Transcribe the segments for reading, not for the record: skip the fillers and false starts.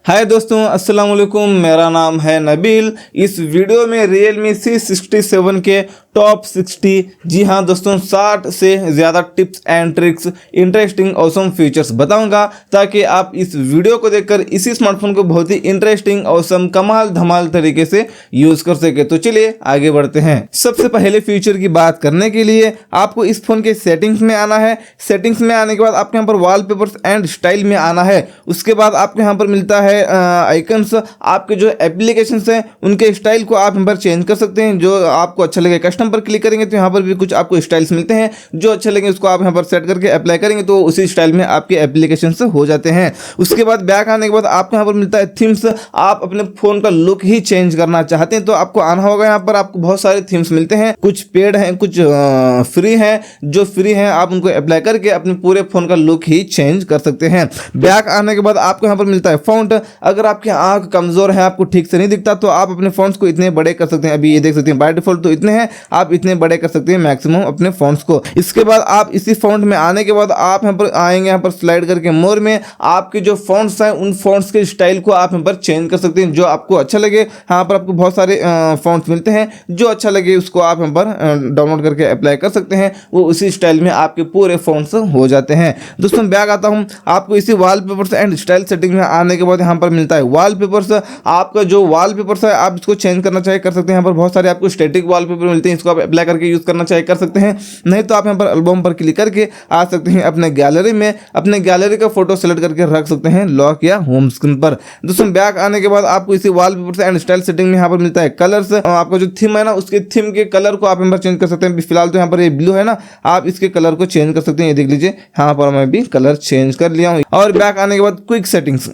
हाय दोस्तों, अस्सलाम वालेकुम। मेरा नाम है नबील। इस वीडियो में Realme C67 के टॉप 60, जी हाँ दोस्तों, 60 से ज़्यादा tips and tricks, interesting awesome features बताऊंगा ताकि आप इस वीडियो को देखकर इसी स्मार्टफोन को बहुत ही इंटरेस्टिंग ऑसम कमाल धमाल तरीके से यूज़ कर सके। तो चलिए आगे बढ़ते हैं। सबसे पहले फीचर की बात करने के लिए आपको इस फोन के सेटिंग्स में आना है। सेटिंग्स में आने के बाद आपके यहाँ पर वॉलपेपर्स एंड स्टाइल में आना है। उसके बाद आपको यहाँ पर मिलता है आइकन्स। आपके जो एप्लीकेशंस हैं उनके स्टाइल को आप यहाँ पर चेंज कर सकते हैं, जो आपको अच्छा लगे। कस्टम पर क्लिक करेंगे तो यहाँ पर भी कुछ आपको स्टाइल्स मिलते हैं, जो अच्छे लगे उसको आप यहाँ पर सेट करके अप्लाई करेंगे तो उसी स्टाइल में आपके एप्लीकेशन हो जाते हैं। उसके बाद बैक आने के बाद आपको यहाँ पर मिलता है थीम्स। आप अपने फोन का लुक ही चेंज करना चाहते हैं तो आपको आना होगा। यहाँ पर आपको बहुत सारे थीम्स मिलते हैं, कुछ पेड हैं, कुछ फ्री हैं। जो फ्री हैं आप उनको अप्लाई करके अपने पूरे फोन का लुक ही चेंज कर सकते हैं। बैक आने के बाद आपको यहाँ पर मिलता है फॉन्ट। अगर आपकी आंख कमजोर है, आपको ठीक से नहीं दिखता, तो आप अपने फॉन्ट्स को इतने बड़े कर सकते हैं। अभी ये देख सकते हैं बाय डिफॉल्ट तो इतने हैं, आप इतने बड़े कर सकते हैं मैक्सिमम अपने फॉन्ट्स को। इसके बाद आप इसी फॉन्ट में आने के बाद आप यहाँ पर आएंगे, यहाँ पर स्लाइड करके मोर में आपके जो फॉन्ट्स हैं उन फॉन्ट्स के स्टाइल को आप यहाँ पर चेंज कर सकते हैं, जो आपको अच्छा लगे। यहाँ पर आपको बहुत सारे फॉन्ट्स मिलते हैं, जो अच्छा लगे उसको आप यहाँ पर डाउनलोड करके अप्लाई कर सकते हैं। वो उसी स्टाइल में आपके पूरे फॉन्ट्स हो जाते हैं। दोस्तों बैक आता हूँ, आपको इसी वॉलपेपर्स एंड स्टाइल सेटिंग में आने के बाद यहाँ पर मिलता है वॉलपेपर्स। आपका जो वॉलपेपर्स है आप इसको चेंज करना चाहे कर सकते हैं। यहाँ पर बहुत सारे आपको स्टैटिक वॉलपेपर मिलते हैं, इसको आप अप्लाई करके यूज़ करना चाहे कर सकते हैं। नहीं तो आप यहाँ पर एल्बम पर क्लिक करके आ सकते हैं अपने गैलरी में, अपने गैलरी का फोटो सेलेक्ट करके रख सकते हैं लॉक या होम स्क्रीन पर। दोस्तों बैक आने के बाद आपको इसी वॉलपेपर्स एंड स्टाइल सेटिंग में यहाँ पर मिलता है कलर्स। आपका जो थीम है ना, उसके थीम के कलर को आप यहाँ पर चेंज कर सकते हैं। फिलहाल तो यहाँ पर ये ब्लू है ना, आप इसके कलर को चेंज कर सकते हैं। ये देख लीजिए, यहाँ पर मैं भी कलर चेंज कर लिया हूँ। और बैक आने के बाद क्विक सेटिंग्स,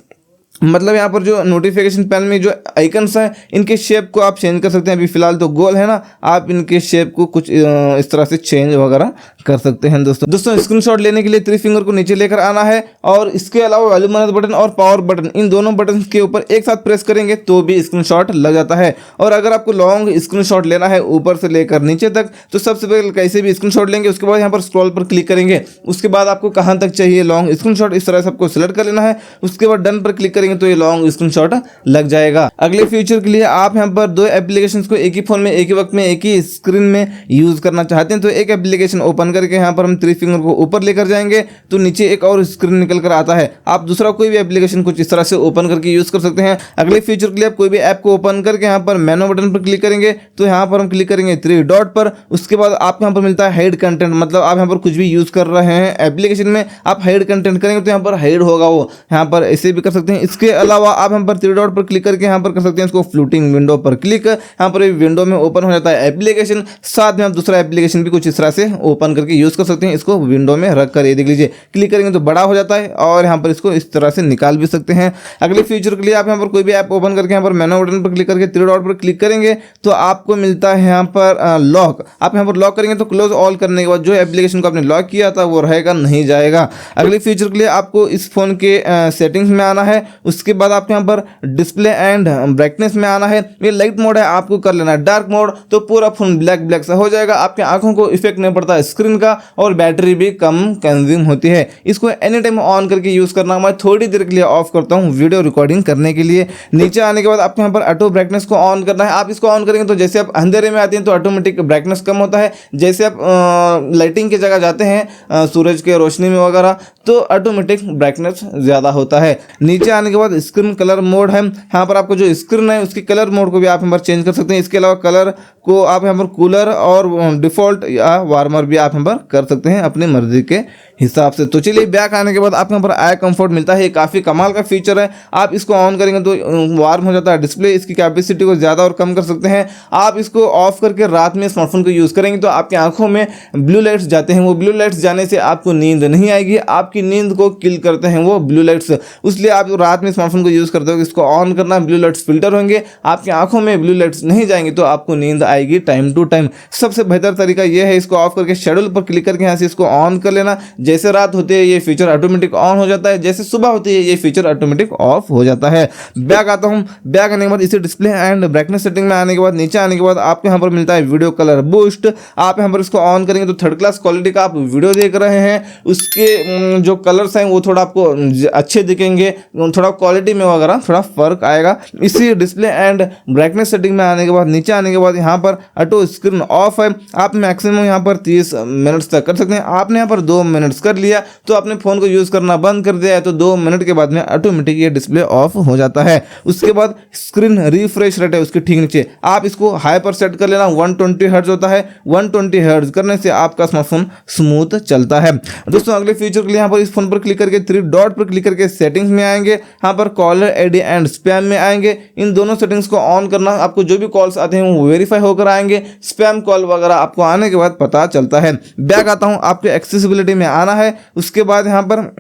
मतलब यहाँ पर जो नोटिफिकेशन पैनल में जो आइकन्स हैं इनके शेप को आप चेंज कर सकते हैं। अभी फिलहाल तो गोल है ना, आप इनके शेप को कुछ इस तरह से चेंज वगैरह कर सकते हैं। दोस्तों स्क्रीनशॉट लेने के लिए 3 फिंगर को नीचे लेकर आना है और इसके अलावा वॉल्यूम मैनेज बटन और पावर बटन, इन दोनों बटन के ऊपर एक साथ प्रेस करेंगे तो भी स्क्रीनशॉट लग जाता है। और अगर आपको लॉन्ग स्क्रीनशॉट लेना है ऊपर से लेकर नीचे तक, तो सबसे पहले कैसे भी स्क्रीनशॉट लेंगे, उसके बाद यहाँ पर स्क्रॉल पर क्लिक करेंगे। उसके बाद आपको कहाँ तक चाहिए लॉन्ग स्क्रीनशॉट, इस तरह से आपको सिलेक्ट कर लेना है। उसके बाद डन पर क्लिक करेंगे तो ये लॉन्ग स्क्रीनशॉट लग जाएगा। अगले फीचर के लिए आप यहां पर 2 एप्लीकेशंस को एक ही फोन में एक ही वक्त में एक ही स्क्रीन में यूज करना चाहते हैं तो एक एप्लीकेशन ओपन करके यहां पर हम 3 फिंगर को ऊपर लेकर जाएंगे तो नीचे एक और स्क्रीन निकल कर आता है। आप दूसरा कोई भी एप्लीकेशन कुछ इस तरह से ओपन करके यूज कर सकते हैं। अगले फीचर के लिए आप कोई भी ऐप को ओपन करके यहां पर मेनू बटन पर क्लिक करेंगे तो यहां पर हम क्लिक करेंगे 3 डॉट पर। उसके बाद आपको यहां पर मिलता है हाइड कंटेंट, मतलब आप यहां पर कुछ भी यूज कर रहे हैं एप्लीकेशन में, आप हाइड कंटेंट करेंगे तो यहां पर हाइड होगा, वो यहां पर ऐसे भी कर सकते हैं। इसके अलावा आप यहां पर 3 डॉट पर क्लिक करके यहां पर कर सकते हैं इसको फ्लोटिंग विंडो पर क्लिक, यहां पर विंडो में ओपन हो जाता है एप्लीकेशन। साथ में आप दूसरा एप्लीकेशन भी कुछ इस तरह से ओपन करके यूज कर सकते हैं, इसको विंडो में रख कर। ये देख लीजिए, क्लिक करेंगे तो बड़ा हो जाता है और यहां पर इसको इस तरह से निकाल भी सकते हैं। अगले फीचर के लिए आप यहां पर कोई भी ऐप ओपन करके यहां पर मेनू बटन पर क्लिक करके 3 डॉट पर क्लिक करेंगे तो आपको मिलता है यहां पर लॉक। आप यहां पर लॉक करेंगे तो क्लोज ऑल करने के बाद जो एप्लीकेशन को आपने लॉक किया था वो रहेगा, नहीं जाएगा। अगले फीचर के लिए आपको इस फोन के सेटिंग्स में आना है। उसके बाद आप यहां पर डिस्प्ले एंड ब्राइटनेस में आना है। ये लाइट मोड है, आपको कर लेना है डार्क मोड, तो पूरा फोन ब्लैक ब्लैक सा हो जाएगा। आपकी आंखों को इफेक्ट नहीं पड़ता स्क्रीन का और बैटरी भी कम कंज्यूम होती है। इसको एनी टाइम ऑन करके यूज करना। मैं थोड़ी देर के लिए ऑफ करता हूँ वीडियो रिकॉर्डिंग करने के लिए। नीचे आने के बाद आपको यहाँ पर ऑटो ब्राइटनेस को ऑन करना है। आप इसको ऑन करेंगे तो जैसे आप अंधेरे में आते हैं तो ऑटोमेटिक ब्राइटनेस कम होता है। जैसे आप लाइटिंग की जगह जाते हैं सूरज के रोशनी में वगैरह तो ऑटोमेटिक ब्राइटनेस ज़्यादा होता है। नीचे आने के बाद स्क्रीन कलर मोड है, यहाँ पर आपको जो स्क्रीन है उसकी कलर मोड को भी आप यहाँ पर चेंज कर सकते हैं। इसके अलावा कलर को आप यहाँ पर कूलर और डिफ़ॉल्ट या वार्मर भी आप यहाँ पर कर सकते हैं अपनी मर्जी के हिसाब से। तो चलिए बैक आने के बाद आपको यहाँ पर आई कंफर्ट मिलता है, ये काफ़ी कमाल का फीचर है। आप इसको ऑन करेंगे तो वार्म हो जाता है डिस्प्ले, इसकी कैपेसिटी को ज़्यादा और कम कर सकते हैं। आप इसको ऑफ करके रात में स्मार्टफोन को यूज़ करेंगे तो आपकी आंखों में ब्लू लाइट्स जाते हैं, वो ब्लू लाइट्स जाने से आपको नींद नहीं आएगी, आपकी नींद को किल करते हैं वो ब्लू लाइट्स। इसलिए आप रात में स्मार्टफोन को यूज़ करते हो इसको ऑन करना, ब्लू लाइट्स फिल्टर होंगे, आपकी आंखों में ब्लू लाइट्स नहीं जाएंगे तो आपको नींद आएगी टाइम टू टाइम। सबसे बेहतर तरीका यह है, इसको ऑफ करके शेड्यूल पर क्लिक करके यहाँ से इसको ऑन कर लेना। जैसे रात होती है ये फीचर ऑटोमेटिक ऑन हो जाता है, जैसे सुबह होती है ये फीचर ऑटोमेटिक ऑफ हो जाता है। बैक आता हूँ, बैक आने के बाद इसी डिस्प्ले एंड ब्राइटनेस सेटिंग में आने के बाद नीचे आने के बाद आपको यहाँ पर मिलता है वीडियो कलर बूस्ट। आप यहाँ पर इसको ऑन करेंगे तो थर्ड क्लास क्वालिटी का आप वीडियो देख रहे हैं, उसके जो कलर्स हैं वो थोड़ा आपको अच्छे दिखेंगे, थोड़ा क्वालिटी में वगैरह थोड़ा फर्क आएगा। इसी डिस्प्ले एंड ब्राइटनेस सेटिंग में आने के बाद नीचे आने के बाद यहाँ पर ऑटो स्क्रीन ऑफ है, आप मैक्सिमम यहाँ पर 30 मिनट्स तक कर सकते हैं। आपने यहाँ पर 2 मिनट्स कर लिया तो अपने फ़ोन को यूज़ करना बंद कर दिया है तो 2 मिनट के बाद में ऑटोमेटिक ये डिस्प्ले ऑफ हो जाता है। उसके बाद स्क्रीन रिफ्रेश रेट है उसके ठीक नीचे, आप इसको हाई पर सेट कर लेना, 120 हर्ट्ज होता है। 120 हर्ट्ज करने से आपका स्मार्टफोन स्मूथ चलता है। दोस्तों अगले फीचर के लिए यहाँ पर इस फोन पर क्लिक करके 3 डॉट पर क्लिक करके सेटिंग्स में आएंगे, यहाँ पर कॉलर आईडी एंड स्पैम में आएंगे। इन दोनों सेटिंग्स को ऑन करना, आपको जो भी कॉल्स आते हैं वो वेरीफाई होकर आएंगे, स्पैम कॉल वगैरह आपको आने के बाद पता चलता है। बैक आता हूँ, आपके एक्सेसिबिलिटी में आना है, उसके बाद यहाँ पर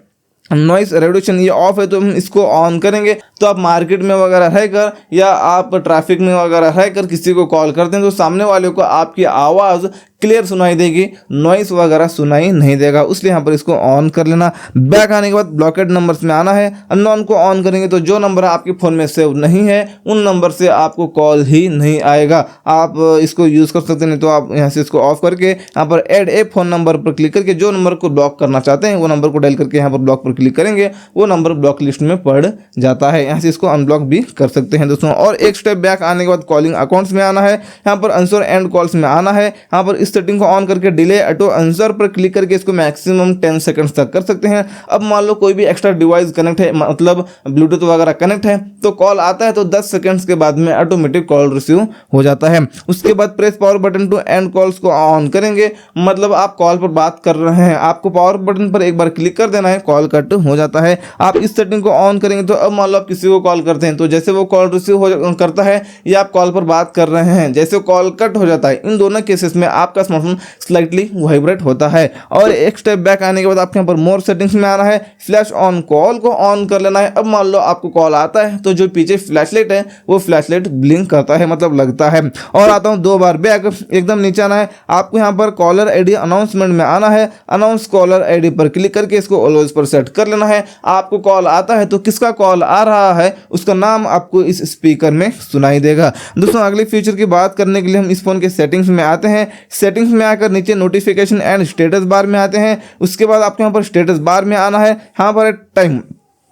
नॉइस रेडक्शन ये ऑफ है तो हम इसको ऑन करेंगे तो आप मार्केट में वगैरह रहकर या आप ट्रैफिक में वगैरह रहकर किसी को कॉल करते हैं तो सामने वाले को आपकी आवाज़ क्लियर सुनाई देगी, नॉइस वगैरह सुनाई नहीं देगा, इसलिए यहाँ पर इसको ऑन कर लेना। बैक आने के बाद ब्लॉकेड नंबर्स में आना है, अननोन को ऑन करेंगे तो जो नंबर आपके फ़ोन में सेव नहीं है उन नंबर से आपको कॉल ही नहीं आएगा। आप इसको यूज़ कर सकते हैं, नहीं तो आप यहाँ से इसको ऑफ करके यहाँ पर ऐड ए फ़ोन नंबर पर क्लिक करके जो नंबर को ब्लॉक करना चाहते हैं वो नंबर को डायल करके यहाँ पर ब्लॉक पर क्लिक करेंगे, वो नंबर ब्लॉक लिस्ट में पड़ जाता है। यहाँ से इसको अनब्लॉक भी कर सकते हैं दोस्तों। और एक स्टेप बैक आने के बाद कॉलिंग अकाउंट्स में आना है, यहाँ पर आंसर एंड कॉल्स में आना है, यहाँ पर इस सेटिंग को ऑन करके डिले ऑटो आंसर पर क्लिक करके इसको मैक्सिमम 10 सेकंड्स तक कर सकते हैं। अब मान लो कोई भी एक्स्ट्रा डिवाइस कनेक्ट है, मतलब ब्लूटूथ वगैरह कनेक्ट है, तो कॉल आता है तो 10 सेकंड्स के बाद में ऑटोमेटिक कॉल रिसीव हो जाता है। उसके बाद press power button to end calls को ऑन करेंगे, मतलब आप कॉल पर बात कर रहे हैं, आपको पावर बटन पर एक बार क्लिक कर देना है, कॉल कट हो जाता है। आप इस सेटिंग को ऑन करेंगे तो अब मान लो आप किसी को कॉल करते हैं तो जैसे वो कॉल रिसीव करता है या आप कॉल पर बात कर रहे हैं, जैसे कॉल कट हो जाता है, इन दोनों केसेस में आपका स्मार्टफोन स्लाइटली वाइब्रेट होता है। और एक स्टेप बैक आने के बाद आपके यहाँ पर मोर सेटिंग्स में आना है, फ्लैश ऑन कॉल को ऑन कर लेना है। अब मान लो आपको कॉल आता है तो जो पीछे फ्लैशलाइट है वो फ्लैशलाइट ब्लिंक करता है, मतलब लगता है। और आता हूँ 2 बार बैक, एकदम नीचे आना है, आपको यहाँ पर कॉलर आईडी अनाउंसमेंट में आना है, अनाउंस कॉलर आईडी पर क्लिक करके इसको ऑलवेज पर सेट कर लेना है। आपको कॉल आता है तो किसका कॉल आ रहा है उसका नाम आपको इस स्पीकर में सुनाई देगा। दोस्तों अगले फीचर की बात करने के लिए हम इस फोन के सेटिंग्स में आते हैं। सेटिंग्स में आकर नीचे नोटिफिकेशन एंड स्टेटस बार में आते हैं, उसके बाद आपको यहाँ पर स्टेटस बार में आना है, यहाँ पर टाइम,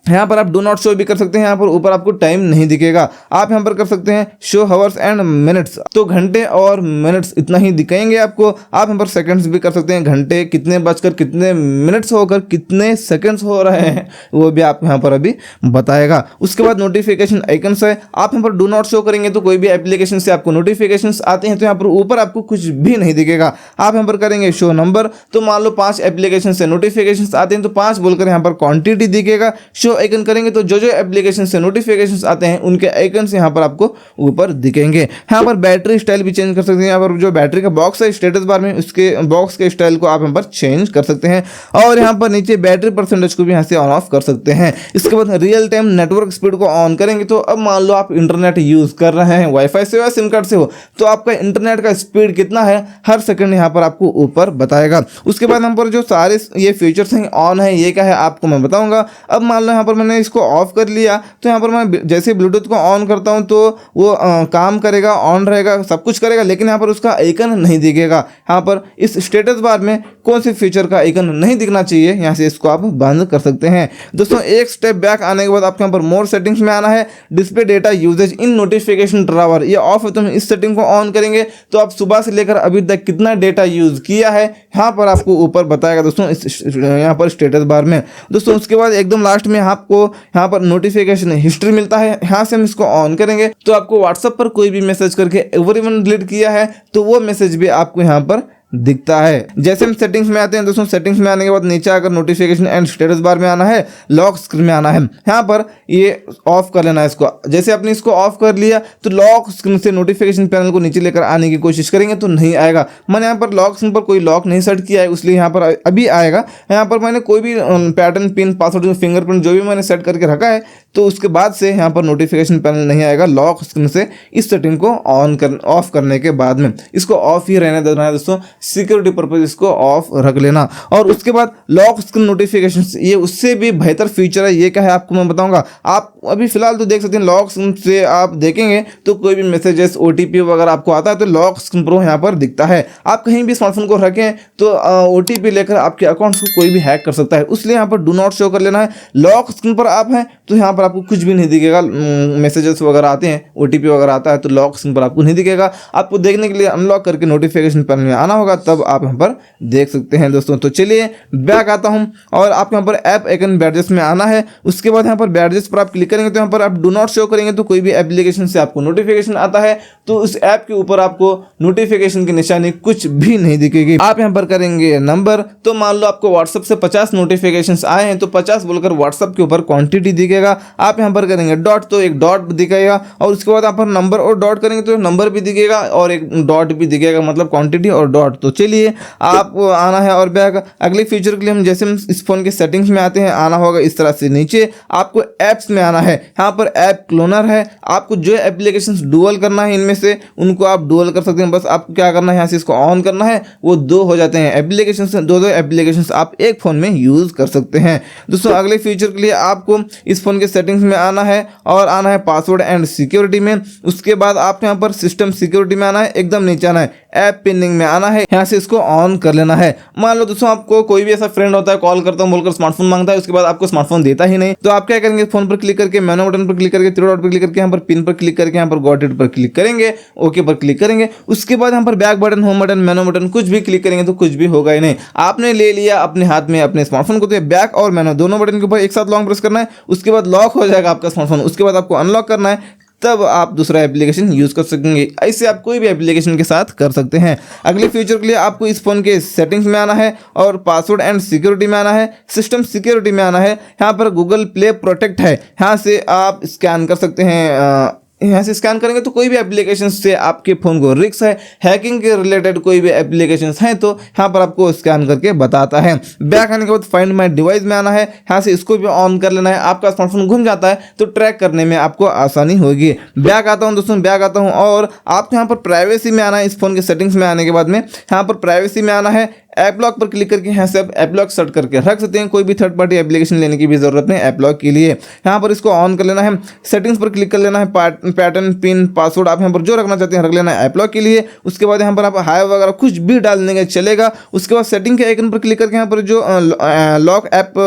यहाँ पर आप डू नॉट शो भी कर सकते हैं, यहाँ पर ऊपर आपको टाइम नहीं दिखेगा। आप यहाँ पर कर सकते हैं शो हावर्स एंड मिनट्स, तो घंटे और मिनट्स इतना ही दिखाएंगे आपको। आप यहाँ पर सेकंड्स भी कर सकते हैं, घंटे कितने बजकर कितने मिनट्स होकर कितने सेकंड्स हो रहे हैं वो भी आपको यहाँ पर अभी बताएगा। उसके बाद नोटिफिकेशन आइकन्स है, आप यहाँ पर डू नॉट शो करेंगे तो कोई भी एप्लीकेशन से आपको नोटिफिकेशन आते हैं तो यहाँ पर ऊपर आपको कुछ भी नहीं दिखेगा। आप यहाँ पर करेंगे शो नंबर, तो मान लो 5 एप्लीकेशन से नोटिफिकेशन आते हैं तो 5 बोलकर यहाँ पर क्वांटिटी दिखेगा। शो आइकन करेंगे तो जो जो एप्लीकेशन से नोटिफिकेशंस आते हैं उनके आइकन्स यहाँ पर आपको ऊपर दिखेंगे। यहाँ पर बैटरी स्टाइल भी चेंज कर सकते हैं, यहाँ पर जो बैटरी का बॉक्स है स्टेटस बार में उसके बॉक्स के स्टाइल को आप यहाँ पर चेंज कर सकते हैं। और यहाँ पर नीचे बैटरी परसेंटेज को भी यहाँ से ऑन ऑफ कर सकते हैं। इसके बाद रियल टाइम नेटवर्क स्पीड को ऑन करेंगे तो अब मान लो आप इंटरनेट यूज कर रहे हैं, वाईफाई से या सिम कार्ड से हो, तो आपका इंटरनेट का स्पीड कितना है हर सेकंड यहाँ पर आपको ऊपर बताएगा। उसके बाद यहाँ पर जो सारे ये फीचर्स हैं ऑन है, ये क्या है आपको मैं बताऊंगा। अब मान लो यहाँ पर मैंने इसको ऑफ कर लिया तो यहाँ पर मैं जैसे ब्लूटूथ को ऑन करता हूँ तो वो काम करेगा, ऑन रहेगा, सब कुछ करेगा, लेकिन यहाँ पर उसका आइकन नहीं दिखेगा। यहाँ पर इस स्टेटस बार में कौन से फीचर का आइकन नहीं दिखना चाहिए, यहाँ से इसको आप बंद कर सकते हैं। दोस्तों एक स्टेप बैक आने के बाद आपके यहाँ पर मोर सेटिंग्स में आना है, display data usage in notification drawer ये ऑफ है, तो हम इस सेटिंग को ऑन करेंगे तो आप सुबह से लेकर अभी तक कितना डेटा यूज किया है यहाँ पर आपको ऊपर बताएगा दोस्तों, यहाँ पर स्टेटस बार में। दोस्तों उसके बाद एकदम लास्ट में आपको यहाँ पर नोटिफिकेशन हिस्ट्री मिलता है, यहाँ से हम इसको ऑन करेंगे तो आपको व्हाट्सएप पर कोई भी मैसेज करके एवरीवन डिलीट किया है तो वो मैसेज भी आपको यहाँ पर दिखता है। जैसे हम सेटिंग्स में आते हैं दोस्तों, सेटिंग्स में आने के बाद नीचे आकर नोटिफिकेशन एंड स्टेटस बार में आना है, लॉक स्क्रीन में आना है, यहाँ पर ये ऑफ कर लेना है इसको। जैसे आपने इसको ऑफ कर लिया तो लॉक स्क्रीन से नोटिफिकेशन पैनल को नीचे लेकर आने की कोशिश करेंगे तो नहीं आएगा। मैंने यहाँ पर लॉक स्क्रीन पर कोई लॉक नहीं सेट किया है इसलिए यहाँ पर अभी आएगा। यहाँ पर मैंने कोई भी पैटर्न, पिन, पासवर्ड, फिंगरप्रिंट जो भी मैंने सेट करके रखा है तो उसके बाद से यहाँ पर नोटिफिकेशन पैनल नहीं आएगा लॉक स्क्रीन से इस सेटिंग को ऑफ करने के बाद में। इसको ऑफ ही रहने देना है दोस्तों, सिक्योरिटी पर्पज इसको ऑफ रख लेना। और उसके बाद लॉक स्क्रीन नोटिफिकेशन, ये उससे भी बेहतर फीचर है। ये क्या है आपको मैं बताऊंगा। आप अभी फिलहाल तो देख सकते हैं लॉक स्क्रीन से आप देखेंगे तो कोई भी मैसेजेस OTP वगैरह आपको आता है तो लॉक स्क्रीन पर यहाँ पर दिखता है। आप कहीं भी स्मार्टफोन को रखें तो OTP लेकर आपके अकाउंट्स को कोई भी हैक कर सकता है, इसलिए यहाँ पर डू नॉट शो कर लेना है। लॉक स्क्रीन पर आप हैं तो यहाँ पर आपको कुछ भी नहीं दिखेगा, मैसेजेस वगैरह आते हैं, OTP वगैरह आता है तो लॉक स्क्रीन पर आपको नहीं दिखेगा। आपको देखने के लिए अनलॉक करके नोटिफिकेशन पैनल में आना होगा, तब आप यहाँ पर देख सकते हैं दोस्तों। तो चलिए बैक आता हूँ और आपको यहाँ पर ऐप आइकन बैडजेस में आना है। उसके बाद यहाँ पर बैडजेस पर आप क्लिक करेंगे तो यहाँ पर आप डू नॉट शो करेंगे तो कोई भी एप्लीकेशन से आपको नोटिफिकेशन आता है तो उस ऐप के ऊपर आपको नोटिफिकेशन की निशानी कुछ भी नहीं दिखेगी। आप यहाँ पर करेंगे नंबर, तो मान लो आपको व्हाट्सएप से 50 नोटिफिकेशंस आए हैं तो 50 बोलकर व्हाट्सएप के ऊपर क्वांटिटी दिखेगा। आप यहाँ पर करेंगे डॉट तो एक डॉट दिखेगा और उसके बाद आप नंबर और डॉट करेंगे तो नंबर भी दिखेगा और एक डॉट भी दिखेगा, मतलब क्वांटिटी और डॉट। तो चलिए आप आना है और बैक। अगले फीचर के लिए हम जैसे हम इस फोन के सेटिंग्स में आते हैं, आना होगा इस तरह से नीचे आपको ऐप्स में आना है। यहाँ पर ऐप क्लोनर है, आपको जो एप्लीकेशंस डुअल करना है इनमें से उनको आप डुअल कर सकते हैं। बस आपको क्या करना है, यहाँ से इसको ऑन करना है, वो 2 हो जाते हैं एप्लीकेशंस, दो एप्लीकेशंस आप एक फ़ोन में यूज़ कर सकते हैं दोस्तों। अगले फीचर के लिए आपको इस फ़ोन के सेटिंग्स में आना है और आना है पासवर्ड एंड सिक्योरिटी में। उसके बाद आपको यहाँ पर सिस्टम सिक्योरिटी में आना है, एकदम नीचे आना है ऐप पिनिंग में आना है, यहाँ से इसको ऑन कर लेना है। मान लो दोस्तों आपको कोई भी ऐसा फ्रेंड होता है, कॉल करता हूँ बोलकर स्मार्टफोन मांगता है, उसके बाद आपको स्मार्टफोन देता ही नहीं, तो आप क्या करेंगे, फोन पर क्लिक करके मेनू बटन पर क्लिक करके 3 डॉट पर क्लिक करके यहाँ पर पिन पर क्लिक करके यहाँ पर गॉट इट पर क्लिक करेंगे, ओके पर क्लिक करेंगे। उसके बाद यहाँ पर बैक बटन, होम बटन, मेनू बटन कुछ भी क्लिक करेंगे तो कुछ भी होगा ही नहीं। आपने ले लिया अपने हाथ में अपने स्मार्टफोन को, तो बैक और मेनू दोनों बटन के ऊपर एक साथ लॉन्ग प्रेस करना है, उसके बाद लॉक हो जाएगा आपका स्मार्टफोन। उसके बाद आपको अनलॉक करना है, तब आप दूसरा एप्लीकेशन यूज़ कर सकेंगे। ऐसे आप कोई भी एप्लीकेशन के साथ कर सकते हैं। अगले फीचर के लिए आपको इस फोन के सेटिंग्स में आना है और पासवर्ड एंड सिक्योरिटी में आना है, सिस्टम सिक्योरिटी में आना है। यहाँ पर गूगल प्ले प्रोटेक्ट है, यहाँ से आप स्कैन कर सकते हैं। यहाँ से स्कैन करेंगे तो कोई भी एप्लीकेशन से आपके फ़ोन को रिस्क है, हैकिंग के रिलेटेड कोई भी एप्लीकेशन हैं तो यहाँ पर आपको स्कैन करके बताता है। बैक आने के बाद फाइंड माई डिवाइस में आना है, यहाँ से इसको भी ऑन कर लेना है। आपका स्मार्टफोन घूम जाता है तो ट्रैक करने में आपको आसानी होगी। बैक आता हूँ दोस्तों, बैक आता हूँ और आपको यहाँ पर प्राइवेसी में आना है। इस फोन के सेटिंग्स में आने के बाद में यहाँ पर प्राइवेसी में आना है, ऐप लॉक पर क्लिक करके यहाँ से आप ऐप लॉक सेट करके रख सकते हैं। कोई भी थर्ड पार्टी एप्लीकेशन लेने की भी जरूरत नहीं ऐप लॉक के लिए। यहाँ पर इसको ऑन कर लेना है, सेटिंग्स पर क्लिक कर लेना है, पैटर्न, पिन, पासवर्ड आप यहाँ पर जो रखना चाहते हैं रख लेना है ऐप लॉक के लिए। उसके बाद यहाँ पर आप हाई वगैरह कुछ भी डाल देंगे चलेगा। उसके बाद सेटिंग के आइकन पर क्लिक करके यहाँ पर जो लॉक ऐप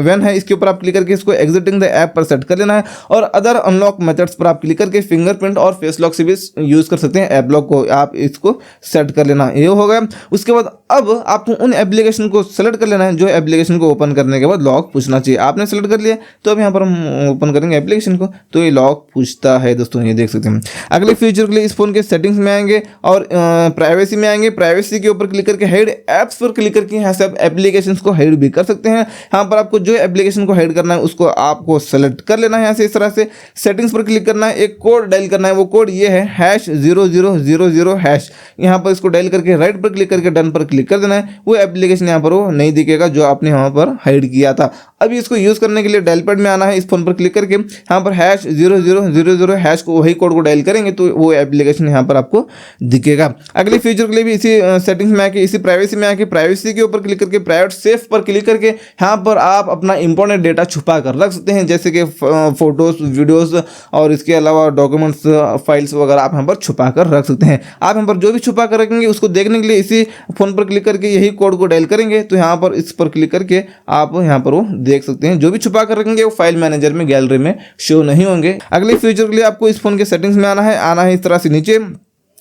वेन है इसके ऊपर आप क्लिक करके इसको एग्जिटिंग द ऐप पर सेट कर लेना है और अदर अनलॉक मेथड्स पर आप क्लिक करके फिंगरप्रिंट और फेस लॉक से भी यूज़ कर सकते हैं ऐप लॉक को, आप इसको सेट कर लेना। ये हो गया। उसके बाद अब आपको उन एप्लीकेशन को सेलेक्ट कर लेना है जो एप्लीकेशन को ओपन करने के बाद लॉक पूछना चाहिए। आपने सेलेक्ट कर लिया तो अब यहाँ पर हम ओपन करेंगे एप्लीकेशन को तो ये लॉक पूछता है दोस्तों, ये देख सकते हैं। अगले फीचर के लिए इस फोन के सेटिंग्स में आएंगे और प्राइवेसी में आएंगे। प्राइवेसी के ऊपर क्लिक करके हाइड ऐप्स पर क्लिक करके यहाँ से आप एप्लीकेशन को हाइड भी कर सकते हैं। यहाँ पर आपको जो एप्लीकेशन को हाइड करना है उसको आपको सेलेक्ट कर लेना है। यहाँ से इस तरह से सेटिंग्स पर क्लिक करना है, एक कोड डायल करना है, वो कोड ये है #0000#। यहाँ पर इसको डायल करके राइट पर क्लिक करके डन पर क्लिक कर देना है। वो एप्लीकेशन यहाँ पर वो नहीं दिखेगा जो आपने यहाँ पर हाइड किया था। अभी इसको यूज़ करने के लिए डायल पैड में आना है, इस फोन पर क्लिक करके यहाँ पर #0000# को वही कोड को डायल करेंगे तो वो एप्लीकेशन यहाँ पर आपको दिखेगा। अगले फीचर के लिए भी इसी सेटिंग्स में आके, इसी प्राइवेसी में आके प्राइवेसी के ऊपर क्लिक करके प्राइवेट सेफ पर क्लिक करके यहाँ पर आप अपना इंपॉर्टेंट डेटा छुपा कर रख सकते हैं, जैसे कि फोटोज, वीडियोस और इसके अलावा डॉक्यूमेंट्स, फाइल्स वगैरह आप यहाँ पर छुपा कर रख सकते हैं। आप यहाँ पर जो भी छुपा कर रखेंगे उसको देखने के लिए इसी फोन पर क्लिक करके यही कोड को डायल करेंगे तो यहाँ पर इस पर क्लिक करके आप यहाँ पर वो देख सकते हैं। जो भी छुपा कर रखेंगे वो फाइल मैनेजर में, गैलरी में शो नहीं होंगे। अगले फीचर के लिए आपको इस फोन के सेटिंग्स में आना है इस तरह से नीचे।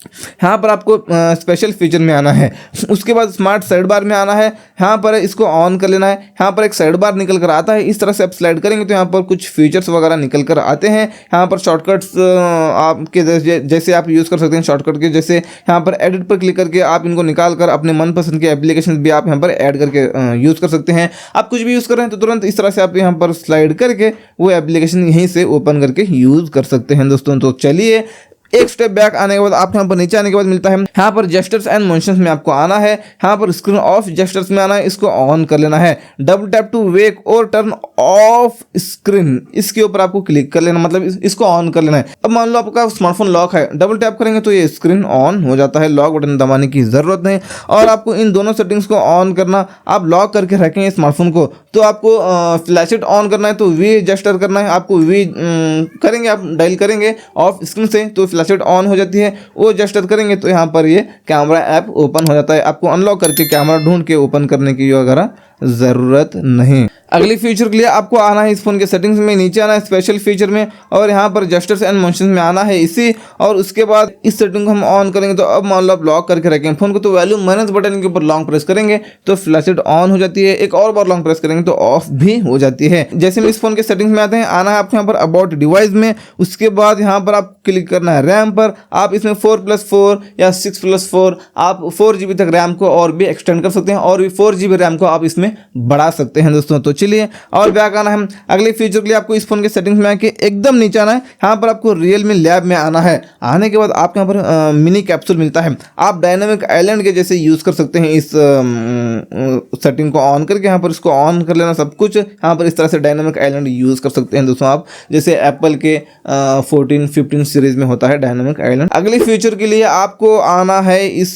यहाँ पर आपको स्पेशल फीचर में आना है। उसके बाद स्मार्ट साइड बार में आना है, यहाँ पर इसको ऑन कर लेना है। यहाँ पर एक साइड बार निकल कर आता है, इस तरह से आप स्लाइड करेंगे तो यहाँ पर कुछ फीचर्स वगैरह निकल कर आते हैं। यहाँ पर शॉर्टकट्स आपके जैसे आप यूज़ कर सकते हैं शॉर्टकट के, जैसे यहाँ पर एडिट पर क्लिक करके आप इनको निकाल कर अपने मनपसंद के एप्लीकेशन भी आप यहाँ पर ऐड करके यूज़ कर सकते हैं। आप कुछ भी यूज़ कर रहे हैं तो तुरंत इस तरह से आप यहाँ पर स्लाइड करके वो एप्लीकेशन यहीं से ओपन करके यूज़ कर सकते हैं दोस्तों। तो चलिए एक स्टेप बैक आने के बाद आपको यहाँ पर नीचे आने के बाद मिलता है यहाँ पर जेस्चर्स एंड मोशंस में आपको आना है, यहाँ पर स्क्रीन ऑफ जेस्चर्स में आना है, इसको ऑन कर लेना है। डबल टैप टू वेक और टर्न ऑफ स्क्रीन, इसके ऊपर आपको क्लिक कर लेना, मतलब इसको ऑन कर लेना है। अब मान लो आपका स्मार्टफोन लॉक है, डबल टैप करेंगे तो ये स्क्रीन ऑन हो जाता है, लॉक बटन दबाने की जरूरत नहीं। और आपको इन दोनों सेटिंग्स को ऑन करना, आप लॉक करके रखेंगे स्मार्टफोन को तो आपको फ्लैशलाइट ऑन करना है तो वी जेस्चर करना है, आपको वी करेंगे, आप डायल करेंगे ऑफ स्क्रीन से तो फ्लैशलाइट ऑन हो जाती है, वो जेस्चर करेंगे तो यहाँ पर ये कैमरा ऐप ओपन हो जाता है। आपको अनलॉक करके कैमरा ढूंढ के ओपन करने की वगैरह ज़रूरत नहीं। अगली फीचर के लिए आपको आना है इस फोन के सेटिंग्स में, नीचे आना है स्पेशल फीचर में और यहाँ पर जेस्चर्स एंड मोशंस में आना है इसी, और उसके बाद इस सेटिंग को हम ऑन करेंगे। तो अब मान लो आप लॉक करके रखेंगे फोन को तो वॉल्यूम माइनस बटन के ऊपर लॉन्ग प्रेस करेंगे तो फ्लैशलाइट ऑन हो जाती है, एक और बार लॉन्ग प्रेस करेंगे तो ऑफ भी हो जाती है। जैसे में इस फोन के सेटिंग्स में आते हैं, आना है आपको यहाँ पर अबाउट डिवाइस में, उसके बाद यहाँ पर आप क्लिक करना है रैम पर। आप इसमें 4+4 या 6+4 आप 4GB तक रैम को और भी एक्सटेंड कर सकते हैं और भी 4GB रैम को आप इसमें बढ़ा सकते हैं दोस्तों। तो चलिए और बैक आना है अगले फीचर के लिए, आपको इस फोन के सेटिंग्स में आके एकदम नीचे आना है, यहाँ पर आपको रियलमी लैब में आना है। आने के बाद आपको यहाँ पर मिनी कैप्सूल मिलता है, आप डायनामिक आइलैंड के जैसे यूज़ कर सकते हैं। इस सेटिंग को ऑन करके यहाँ पर इसको ऑन कर लेना, सब कुछ यहाँ पर इस तरह से डायनामिक आइलैंड यूज़ कर सकते हैं दोस्तों आप, जैसे एप्पल के 14-15 सीरीज में होता है डायनामिक आइलैंड। अगले फीचर के लिए आपको आना है इस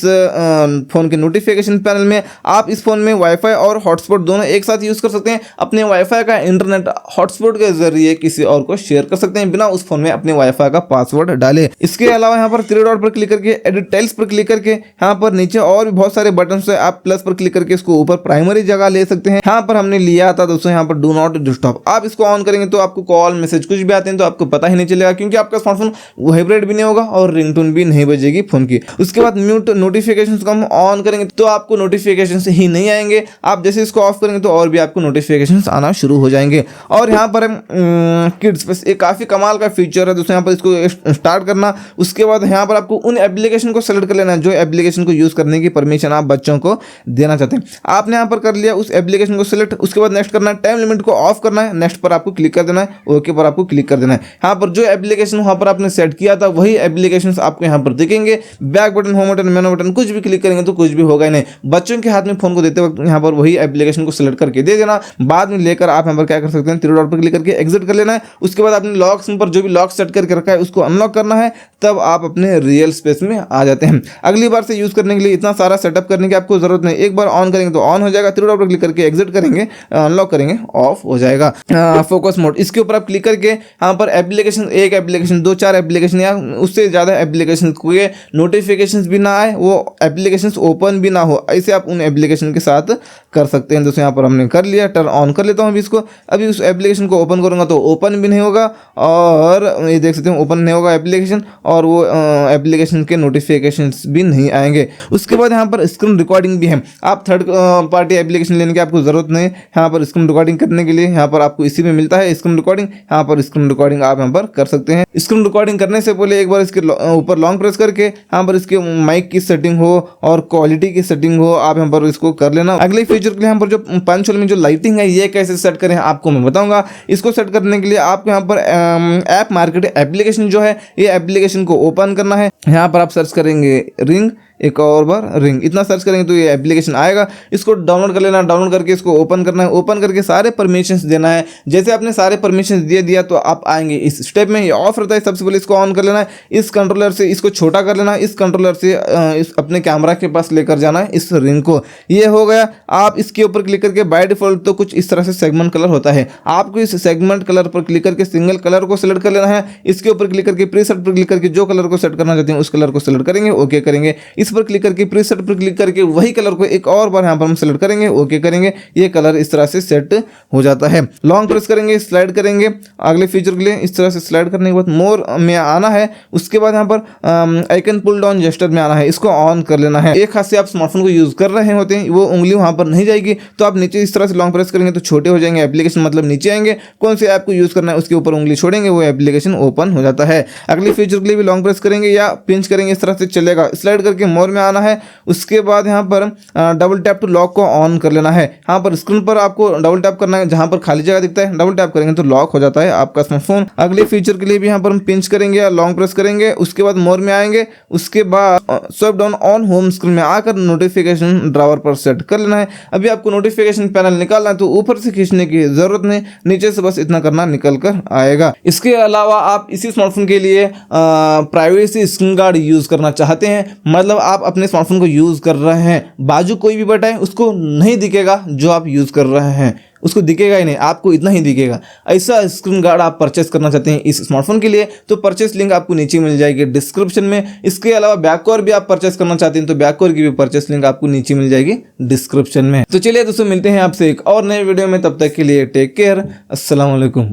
फोन के नोटिफिकेशन पैनल में। आप इस फोन में वाईफाई और हॉटस्पॉट दोनों एक साथ यूज़ कर सकते हैं, अपने वाईफाई का इंटरनेट हॉटस्पॉट के जरिए किसी और को शेयर कर सकते हैं बिना उस फोन में अपने वाईफाई का पासवर्ड डाले। इसके अलावा यहाँ पर थ्री डॉट पर क्लिक करके एडिट टाइल्स पर क्लिक करके यहाँ पर नीचे और भी बहुत सारे बटन है, आप प्लस पर क्लिक करके इसको ऊपर प्राइमरी जगह ले सकते हैं। यहाँ पर हमने लिया था दोस्तों यहाँ पर डू नॉट डिस्टर्ब, आप इसको ऑन करेंगे तो आपको कॉल मैसेज कुछ भी आते हैं तो आपको पता ही नहीं चलेगा, क्योंकि आपका स्मार्टफोन वाइब्रेट भी नहीं होगा और रिंगटोन भी नहीं बजेगी फोन की। उसके बाद म्यूट नोटिफिकेशन को हम ऑन करेंगे तो आपको नोटिफिकेशन ही नहीं आएंगे, आप जैसे इसको ऑफ करेंगे तो और भी आपको नोटिफिकेशन आना शुरू हो जाएंगे। और यहाँ पर किड्स बस एक काफ़ी कमाल का फीचर है दोस्तों, यहाँ पर इसको स्टार्ट करना, उसके बाद यहाँ पर आपको उन एप्लीकेशन को सेलेक्ट कर लेना है जो एप्लीकेशन को यूज़ करने की परमिशन आप बच्चों को देना चाहते हैं। आपने यहाँ पर कर लिया उस एप्लीकेशन को सिलेक्ट, उसके बाद नेक्स्ट करना है, टाइम लिमिट को ऑफ करना है, नेक्स्ट पर आपको क्लिक कर देना है, ओके पर आपको क्लिक कर देना है। यहाँ पर जो एप्लीकेशन वहाँ पर आपने सेट किया था वही एप्लीकेशन आपको यहाँ पर दिखेंगे, बैक बटन, होम बटन, मेनू बटन कुछ भी क्लिक करेंगे तो कुछ भी होगा ही नहीं। बच्चों के हाथ में फोन को देते वक्त यहाँ पर वही एप्लीकेशन को सिलेक्ट करके दे देना, बाद में लेकर आप यहाँ पर क्या कर सकते हैं, थ्री डॉट पर क्लिक करके एग्जिट कर लेना है। उसके बाद आपने लॉक स्क्रीन पर जो भी लॉक सेट करके रखा है उसको अनलॉक करना है, तब आप अपने रियल स्पेस में आ जाते हैं। अगली बार से यूज करने के लिए इतना सारा सेटअप करने की आपको जरूरत नहीं, एक बार ऑन करेंगे तो ऑन हो जाएगा, थ्री डॉट पर क्लिक करके एग्जिट करेंगे, अनलॉक करेंगे, ऑफ हो जाएगा। फोकस मोड, इसके ऊपर आप क्लिक करके यहाँ पर एप्लीकेशन, एक एप्लीकेशन, 2-4 एप्लीकेशन या उससे ज़्यादा एप्लीकेशन के नोटिफिकेशन भी ना आए, वो एप्लीकेशन ओपन भी ना हो, ऐसे आप उन एप्लीकेशन के साथ कर सकते हैं दोस्तों। यहाँ पर हमने कर लिया, टर्न ऑन कर लेता हूँ अभी इसको। अभी उस एप्लीकेशन को ओपन करूँगा तो ओपन भी नहीं होगा और ये देख सकते हैं ओपन नहीं होगा एप्लीकेशन, और वो एप्लीकेशन के नोटिफिकेशंस भी नहीं आएंगे। उसके बाद यहाँ पर स्क्रीन रिकॉर्डिंग भी है, आप थर्ड पार्टी एप्लीकेशन लेने की आपको ज़रूरत नहीं है। यहाँ पर स्क्रीन रिकॉर्डिंग करने के लिए यहाँ पर आपको इसी में मिलता है स्क्रीन रिकॉर्डिंग, यहाँ पर स्क्रीन रिकॉर्डिंग आप यहाँ पर कर सकते हैं। स्क्रीन रिकॉर्डिंग करने से पहले एक बार इसके ऊपर लॉन्ग प्रेस करके यहाँ पर इसके माइक की सेटिंग हो और क्वालिटी की सेटिंग हो, आप यहाँ पर इसको कर लेना। अगले फीचर के लिए यहाँ पर जो पंच होल में जो लाइटिंग है ये कैसे सेट करें आपको मैं बताऊंगा। इसको सेट करने के लिए आपको यहाँ पर ऐप मार्केट एप्लीकेशन जो है ये एप्लीकेशन को ओपन करना है। यहाँ पर आप सर्च करेंगे रिंग, एक और बार रिंग, इतना सर्च करेंगे तो ये एप्लीकेशन आएगा। इसको डाउनलोड कर लेना, डाउनलोड करके इसको ओपन करना है, ओपन करके सारे परमिशंस देना है। जैसे आपने सारे परमिशंस दे दिया तो आप आएंगे इस स्टेप में, ये ऑफ रहता है। सबसे पहले इसको ऑन कर लेना है, इस कंट्रोलर से इसको छोटा कर लेना है, इस कंट्रोलर से इस अपने कैमरा के पास लेकर जाना है इस रिंग को। ये हो गया। आप इसके ऊपर क्लिक करके बाय डिफॉल्ट तो कुछ इस तरह से सेगमेंट कलर होता है, आपको इस सेगमेंट कलर पर क्लिक करके सिंगल कलर को सिलेक्ट कर लेना है। इसके ऊपर क्लिक करके प्रीसेट पर क्लिक करके जो कलर को सेट करना चाहते हैं उस कलर को सिलेक्ट करेंगे, ओके करेंगे। इस पर क्लिक करके प्रीसेट पर क्लिक करके वही कलर को एक और बार यहाँ पर हम सेलेक्ट करेंगे, ओके करेंगे। ये कलर इस तरह से सेट हो जाता है। लॉन्ग प्रेस करेंगे, स्लाइड करेंगे अगले फीचर के लिए। इस तरह से स्लाइड करने के बाद मोर में आना है। उसके बाद यहाँ पर आइकन पुल डाउन जेस्चर में आना है, इसको ऑन कर लेना है। एक हाथ से आप स्मार्टफोन को यूज कर रहे होते हैं, वो उंगली वहां पर नहीं जाएगी, तो आप नीचे इस तरह से लॉन्ग प्रेस करेंगे तो छोटे हो जाएंगे एप्लीकेशन, मतलब नीचे आएंगे। कौन से ऐप को यूज करना है उसके ऊपर उंगली छोड़ेंगे, वो एप्लीकेशन ओपन हो जाता है। अगले फीचर के लिए भी लॉन्ग प्रेस करेंगे या पिंच करेंगे, इस तरह से चलेगा। स्लाइड करके मोर में आना है। उसके बाद यहाँ पर डबल टैप टू लॉक को ऑन कर लेना है। यहाँ पर स्क्रीन पर आपको डबल टैप करना है, जहाँ पर खाली जगह दिखता है डबल टैप करेंगे तो लॉक हो जाता है आपका स्मार्टफोन। अगले फीचर के लिए भी यहाँ पर हम पिंच करेंगे या लॉन्ग प्रेस करेंगे, उसके बाद मोर में आएंगे। उसके बाद swipe down on home screen में आकर नोटिफिकेशन ड्रावर पर सेट कर लेना है। अभी आपको नोटिफिकेशन पैनल निकालना है तो ऊपर से खींचने की जरूरत नहीं, नीचे से बस इतना करना निकल कर आएगा। इसके अलावा आप इसी स्मार्टफोन के लिए प्राइवेसी स्क्रीन गार्ड यूज करना चाहते हैं, मतलब आप अपने स्मार्टफोन को यूज कर रहे हैं, बाजू कोई भी बटन है उसको नहीं दिखेगा जो आप यूज कर रहे हैं, उसको दिखेगा ही नहीं, आपको इतना ही दिखेगा। ऐसा स्क्रीन गार्ड आप परचेस करना चाहते हैं इस स्मार्टफोन के लिए तो परचेस लिंक आपको नीचे मिल जाएगी डिस्क्रिप्शन में। इसके अलावा बैक कवर भी आप परचेस करना चाहते हैं तो बैक कवर की भी परचेस लिंक आपको नीचे मिल जाएगी डिस्क्रिप्शन में। तो चलिए दोस्तों मिलते हैं आपसे एक और नए वीडियो में, तब तक के लिए टेक केयर, अस्सलाम वालेकुम।